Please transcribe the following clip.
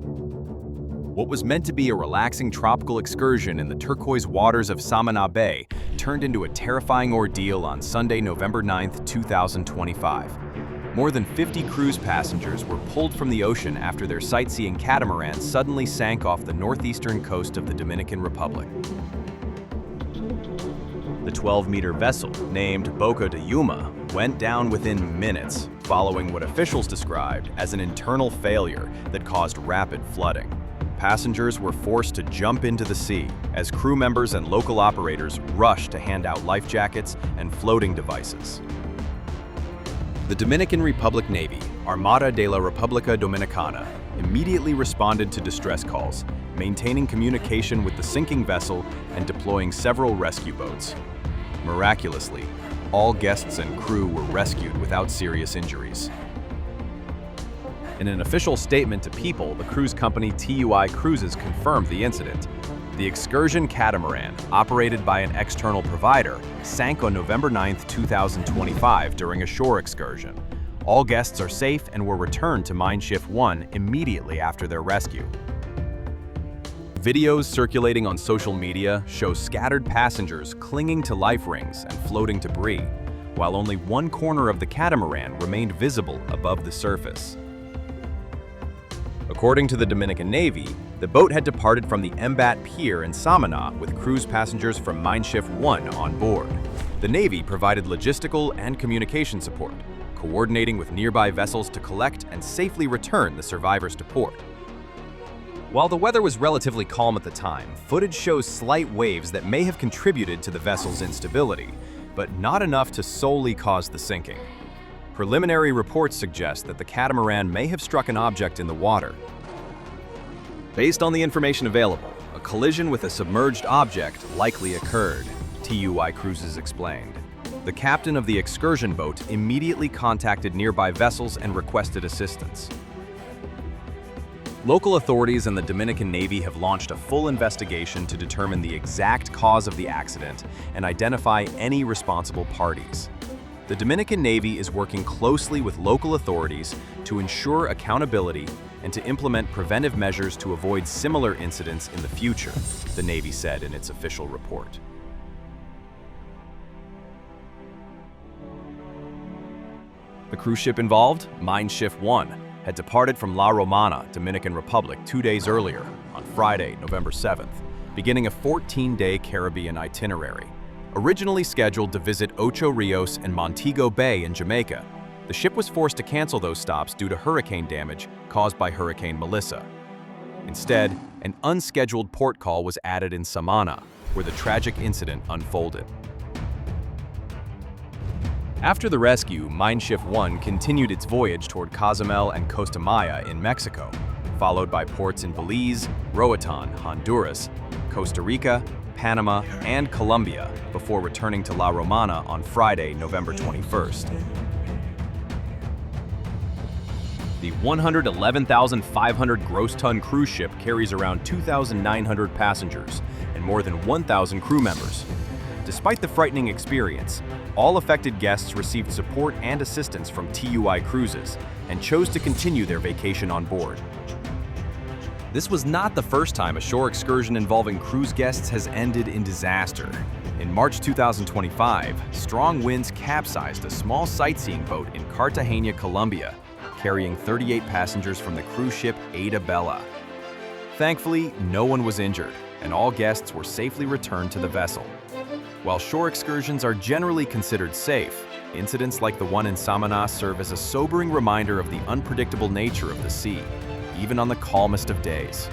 What was meant to be a relaxing tropical excursion in the turquoise waters of Samaná Bay turned into a terrifying ordeal on Sunday, November 9, 2025. More than 50 cruise passengers were pulled from the ocean after their sightseeing catamaran suddenly sank off the northeastern coast of the Dominican Republic. The 12-meter vessel, named Boca de Yuma, went down within minutes, following what officials described as an internal failure that caused rapid flooding. Passengers were forced to jump into the sea as crew members and local operators rushed to hand out life jackets and floating devices. The Dominican Republic Navy, Armada de la República Dominicana, immediately responded to distress calls, maintaining communication with the sinking vessel and deploying several rescue boats. Miraculously, all guests and crew were rescued without serious injuries. In an official statement to People, the cruise company TUI Cruises confirmed the incident. The excursion catamaran, operated by an external provider, sank on November 9, 2025 during a shore excursion. All guests are safe and were returned to Mein Schiff 1 immediately after their rescue. Videos circulating on social media show scattered passengers clinging to life rings and floating debris, while only one corner of the catamaran remained visible above the surface. According to the Dominican Navy, the boat had departed from the Embat Pier in Samaná with cruise passengers from Mein Schiff 1 on board. The Navy provided logistical and communication support, coordinating with nearby vessels to collect and safely return the survivors to port. While the weather was relatively calm at the time, footage shows slight waves that may have contributed to the vessel's instability, but not enough to solely cause the sinking. Preliminary reports suggest that the catamaran may have struck an object in the water. Based on the information available, a collision with a submerged object likely occurred, TUI Cruises explained. The captain of the excursion boat immediately contacted nearby vessels and requested assistance. Local authorities and the Dominican Navy have launched a full investigation to determine the exact cause of the accident and identify any responsible parties. The Dominican Navy is working closely with local authorities to ensure accountability and to implement preventive measures to avoid similar incidents in the future, the Navy said in its official report. The cruise ship involved, Mein Schiff 1, had departed from La Romana, Dominican Republic 2 days earlier, on Friday, November 7th, beginning a 14-day Caribbean itinerary. Originally scheduled to visit Ocho Rios and Montego Bay in Jamaica, the ship was forced to cancel those stops due to hurricane damage caused by Hurricane Melissa. Instead, an unscheduled port call was added in Samaná, where the tragic incident unfolded. After the rescue, Mein Schiff 1 continued its voyage toward Cozumel and Costa Maya in Mexico, followed by ports in Belize, Roatán, Honduras, Costa Rica, Panama, and Colombia before returning to La Romana on Friday, November 21st. The 111,500 gross ton cruise ship carries around 2,900 passengers and more than 1,000 crew members. Despite the frightening experience, all affected guests received support and assistance from TUI Cruises and chose to continue their vacation on board. This was not the first time a shore excursion involving cruise guests has ended in disaster. In March 2025, strong winds capsized a small sightseeing boat in Cartagena, Colombia, carrying 38 passengers from the cruise ship Ada Bella. Thankfully, no one was injured, and all guests were safely returned to the vessel. While shore excursions are generally considered safe, incidents like the one in Samaná serve as a sobering reminder of the unpredictable nature of the sea, even on the calmest of days.